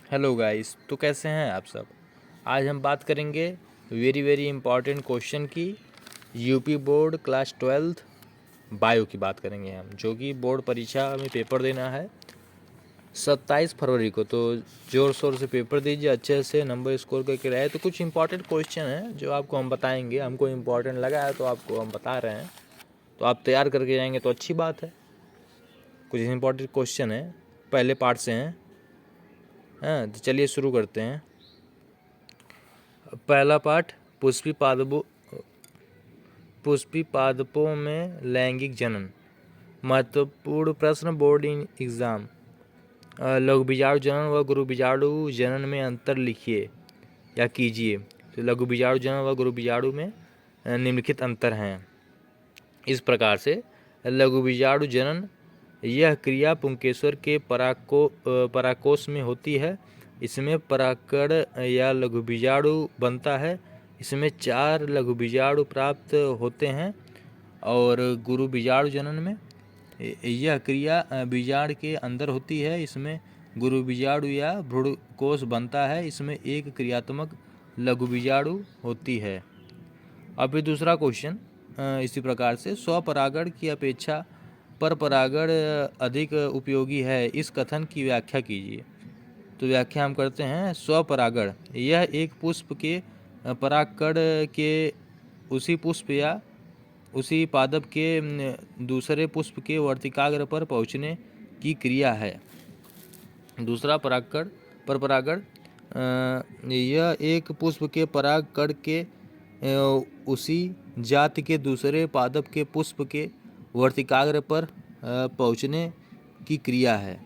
Hello guys, तो कैसे हैं आप सब। आज हम बात करेंगे वेरी इंपॉर्टेंट क्वेश्चन की। UP board class 12th bio की बात करेंगे हम, जो कि बोर्ड परीक्षा में पेपर देना है 27 फरवरी को। तो ज़ोर शोर से पेपर दीजिए, अच्छे से नंबर स्कोर करके रहे। तो कुछ इंपॉर्टेंट क्वेश्चन हैं जो आपको हम बताएंगे, हमको इम्पॉर्टेंट लगा है तो आपको हम बता रहे हैं। तो आप तैयार करके जाएंगे तो अच्छी बात है। कुछ इंपॉर्टेंट क्वेश्चन है, पहले पार्ट से हैं। हाँ, तो चलिए शुरू करते हैं। पहला पाठ, पुष्पी पादपों में लैंगिक जनन। महत्वपूर्ण प्रश्न बोर्ड इन एग्जाम। लघु बीजाणु जनन व गुरु बीजाणु जनन में अंतर लिखिए या कीजिए। तो लघु बीजाणु जनन व गुरु बीजाणु में निम्नलिखित अंतर हैं। इस प्रकार से लघु बीजाणु जनन, यह क्रिया पुंकेश्वर के पराकोष में होती है। इसमें परागकण या लघु बीजाणु बनता है। इसमें 4 लघु बीजाणु प्राप्त होते हैं। और गुरु बीजाणु जनन में यह क्रिया बीजाणु के अंदर होती है। इसमें गुरु बीजाणु या भ्रूणकोष बनता है। इसमें एक क्रियात्मक लघु बीजाणु होती है। अभी दूसरा क्वेश्चन इसी प्रकार से, स्वपरागण की अपेक्षा पर परागण अधिक उपयोगी है, इस कथन की व्याख्या कीजिए। तो व्याख्या हम करते हैं। स्वपरागण, यह एक पुष्प के परागकण के उसी पुष्प या उसी पादप के दूसरे पुष्प के वर्तिकाग्र पर पहुँचने की क्रिया है। दूसरा परागकण पर परागण, यह एक पुष्प के परागकण के उसी जाति के दूसरे पादप के पुष्प के वर्तिकाग्र पर पहुँचने की क्रिया है।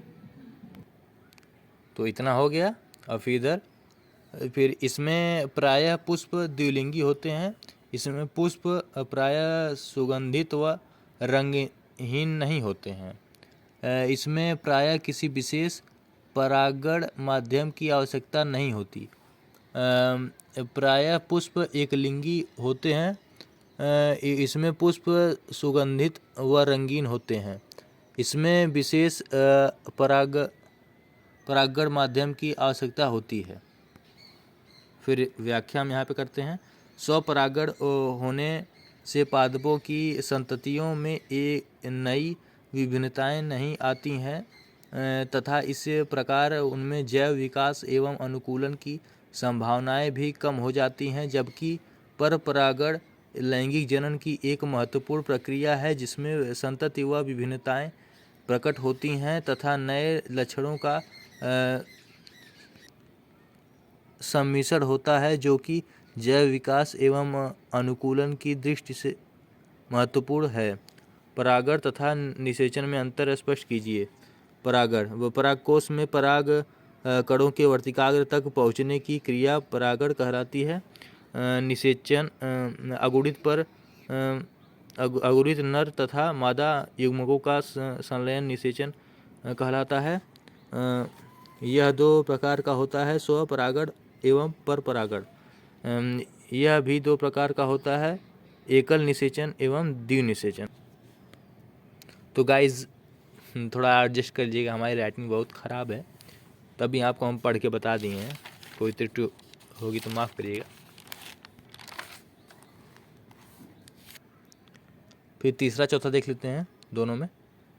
तो इतना हो गया। और फिर इसमें प्रायः पुष्प द्विलिंगी होते हैं। इसमें पुष्प प्रायः सुगंधित व रंगहीन नहीं होते हैं। इसमें प्रायः किसी विशेष परागण माध्यम की आवश्यकता नहीं होती। प्रायः पुष्प एकलिंगी होते हैं। इसमें पुष्प सुगंधित व रंगीन होते हैं। इसमें विशेष परागण माध्यम की आवश्यकता होती है। फिर व्याख्या हम यहाँ पे करते हैं। स्वपरागण होने से पादपों की संततियों में एक नई विभिन्नताएं नहीं आती हैं तथा इस प्रकार उनमें जैव विकास एवं अनुकूलन की संभावनाएं भी कम हो जाती हैं। जबकि परपरागण लैंगिक जनन की एक महत्वपूर्ण प्रक्रिया है, जिसमें संतति व विभिन्नताएं प्रकट होती हैं तथा नए लक्षणों का सम्मिश्रण होता है, जो कि जैव विकास एवं अनुकूलन की दृष्टि से महत्वपूर्ण है। परागण तथा निषेचन में अंतर स्पष्ट कीजिए। परागण व परागकोश में पराग कणों के वर्तिकाग्र तक पहुँचने की क्रिया परागण कहलाती है। निषेचन अगुणित नर तथा मादा युग्मकों का संलयन निषेचन कहलाता है। यह 2 प्रकार का होता है, स्वपरागण एवं परपरागण। यह भी 2 प्रकार का होता है, एकल निषेचन एवं द्विनिषेचन। तो गाइज थोड़ा एडजस्ट कर लीजिएगा, हमारी राइटिंग बहुत ख़राब है, तभी आपको हम पढ़ के बता दिए हैं। कोई त्रुटि होगी तो माफ़ करिएगा। फिर तीसरा चौथा देख लेते हैं दोनों में।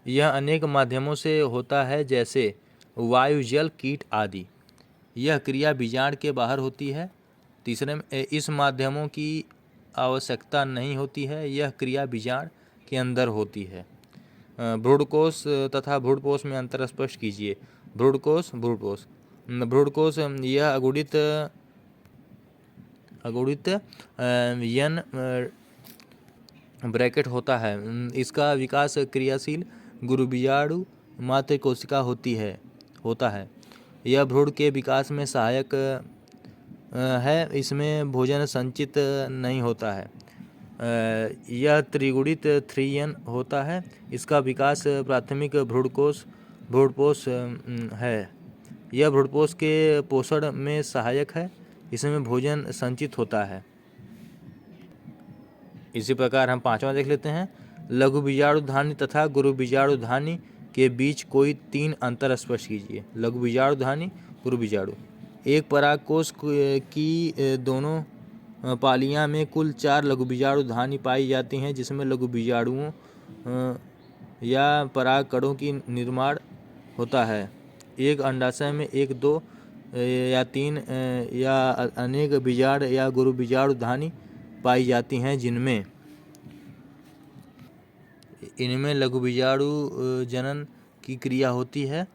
यह अनेक माध्यमों से होता है, जैसे वायु, जल, कीट आदि। यह क्रिया बीजांड के बाहर होती है। तीसरे में, इस माध्यमों की आवश्यकता नहीं होती है, यह क्रिया बीजांड के अंदर होती है। भ्रूणकोश तथा भ्रूणपोष में अंतर स्पष्ट कीजिए। भ्रूणकोश यह अगुणित यन ब्रैकेट होता है। इसका विकास क्रियाशील गुरु बीजाणु मात्र कोशिका होता है। यह भ्रूण के विकास में सहायक है। इसमें भोजन संचित नहीं होता है। यह त्रिगुणित 3n होता है। इसका विकास प्राथमिक भ्रूणपोष है। यह भ्रूणपोष के पोषण में सहायक है। इसमें भोजन संचित होता है। इसी प्रकार हम 5वां देख लेते हैं। लघु बीजाणुधानी तथा गुरु बीजाणुधानी के बीच कोई 3 अंतर स्पष्ट कीजिए। लघु बीजाणु धानी, गुरु बीजाणु। एक परागकोश की दोनों पालियां में कुल 4 लघु बीजाणु धानी पाई जाती हैं, जिसमें लघु बीजाणुओं या परागकणों की निर्माण होता है। एक अंडाशय में 1, 2 या 3 या अनेक बीजाणु या गुरु बीजाणु धानी पाई जाती हैं, जिनमें इनमें लघु बीजाणु जनन की क्रिया होती है,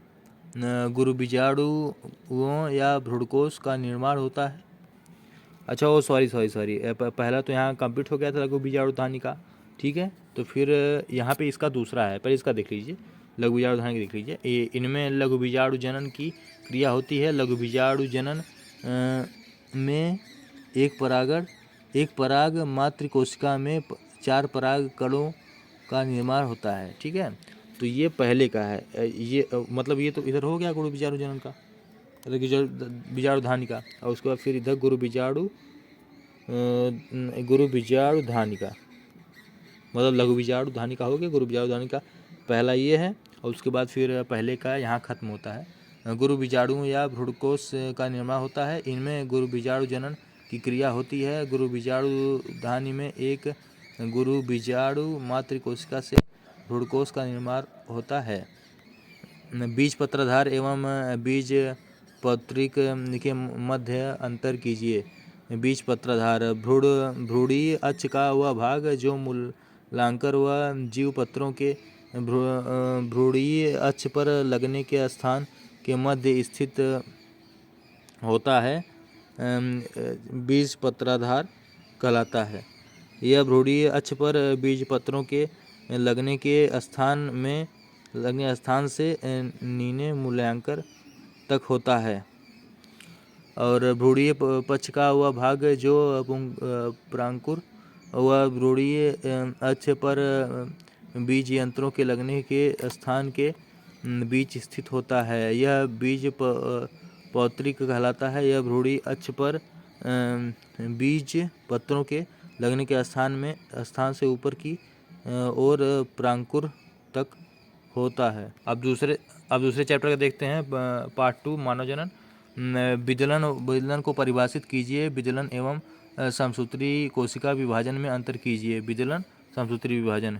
गुरु बीजाणुओं या भ्रूणकोश का निर्माण होता है। अच्छा वो सॉरी पहला तो यहाँ कंप्लीट हो गया था लघु बीजाणु धानी का, ठीक है। तो फिर यहाँ पे इसका दूसरा है, पहले इसका देख लीजिए, लघु बीजाणु धानी देख लीजिए। इनमें लघु बीजाणु जनन की क्रिया होती है। लघु बीजाणु जनन में एक पराग मात्र कोशिका में 4 पराग कणों का निर्माण होता है, ठीक है। तो ये पहले का है, ये मतलब ये तो इधर हो गया गुरु बीजाणु जनन का, बीजाणु धानी का, और उसके बाद फिर इधर गुरु बीजाणु धानी का, मतलब लघु बीजाणु धानी का हो गया। गुरु बीजाणु धानी का पहला ये है, और उसके बाद फिर पहले का यहाँ खत्म होता है। गुरु बीजाणु या भ्रूणकोश का निर्माण होता है। इनमें गुरु बीजाणु जनन की क्रिया होती है। गुरु बीजाणु धानी में एक गुरु बीजाणु मातृ कोशिका से भ्रूणकोश का निर्माण होता है। बीज पत्राधार एवं बीज पत्रिक के मध्य अंतर कीजिए। बीज पत्राधार भ्रूणीय अक्ष का वह भाग जो मूलांकर व जीव पत्रों के भ्रूणीय अक्ष पर लगने के स्थान के मध्य स्थित होता है, बीज पत्राधार कहलाता है। यह भ्रूणीय अक्ष पर बीज पत्रों के लगने स्थान से नीने मूलांकर तक होता है। और भ्रूणीय पक्ष का वह भाग जो प्रांकुर व भ्रूणीय अक्ष पर बीज यंत्रों के लगने के स्थान के बीच स्थित होता है, यह बीज पौत्रिक कहलाता है। यह भ्रूणीय अक्ष पर बीज पत्रों के लगने के स्थान से ऊपर की ओर प्रांकुर तक होता है। अब दूसरे चैप्टर का देखते हैं, पार्ट 2 मानव जनन। विदलन को परिभाषित कीजिए। विदलन एवं समसूत्री कोशिका विभाजन में अंतर कीजिए। विदलन, समसूत्री विभाजन।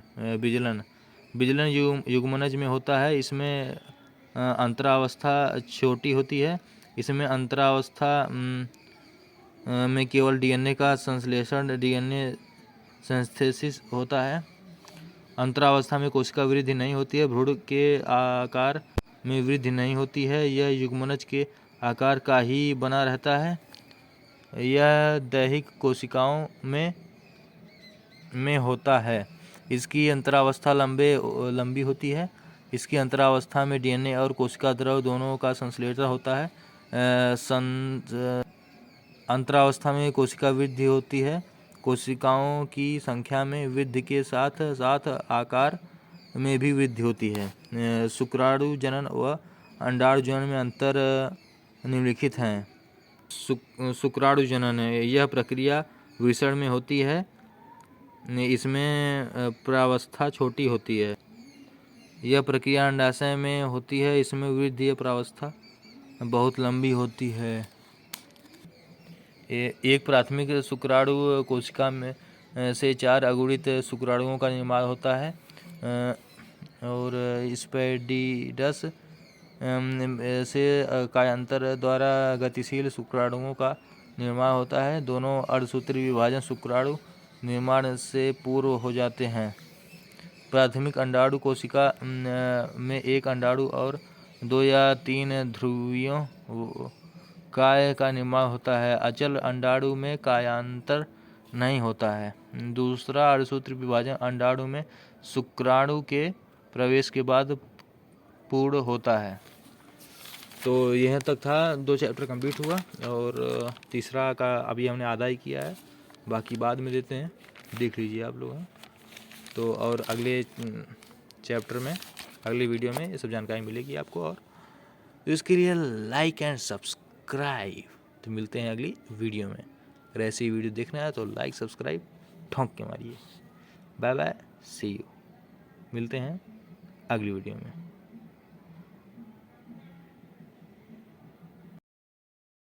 विदलन युग्मनज में होता है। इसमें अंतरावस्था छोटी होती है। इसमें अंतरावस्था में केवल डीएनए का संश्लेषण, डीएनए सिंथेसिस होता है। अंतरावस्था में कोशिका वृद्धि नहीं होती है। भ्रूण के आकार में वृद्धि नहीं होती है। यह युग्मनज के आकार का ही बना रहता है। यह दैहिक कोशिकाओं में होता है। इसकी अंतरावस्था लंबी होती है। इसकी अंतरावस्था में डीएनए और कोशिका द्रव दोनों का संश्लेषण होता है। अंतरावस्था में कोशिका वृद्धि होती है। कोशिकाओं की संख्या में वृद्धि के साथ साथ आकार में भी वृद्धि होती है। शुक्राणु जनन व अंडाणु जनन में अंतर निम्नलिखित हैं। शुक्राणु जनन, यह प्रक्रिया वृषण में होती है। इसमें प्रावस्था छोटी होती है। यह प्रक्रिया अंडाशय में होती है। इसमें वृद्धि प्रावस्था बहुत लंबी होती है। एक प्राथमिक शुक्राणु कोशिका में से 4 अगुणित शुक्राणुओं का निर्माण होता है। और स्पेडिडस से कायांतर द्वारा गतिशील शुक्राणुओं का निर्माण होता है। दोनों अर्धसूत्री विभाजन शुक्राणु निर्माण से पूर्व हो जाते हैं। प्राथमिक अंडाणु कोशिका में एक अंडाणु और 2 या 3 ध्रुवीयों काय का निर्माण होता है। अचल अंडाणु में कायांतर नहीं होता है। दूसरा अर्धसूत्री विभाजन अंडाणु में शुक्राणु के प्रवेश के बाद पूर्ण होता है। तो यह तक था, 2 चैप्टर कंप्लीट हुआ, और तीसरा का अभी हमने आधा ही किया है, बाकी बाद में देते हैं, देख लीजिए आप लोग। तो और अगले चैप्टर में, अगली वीडियो में ये सब जानकारी मिलेगी आपको। और इसके लिए लाइक एंड सब्सक्राइब। तो मिलते हैं अगली वीडियो में। अगर ऐसी वीडियो देखना है तो लाइक सब्सक्राइब ठोंक के मारिए। Bye bye, see you. मिलते हैं अगली वीडियो में।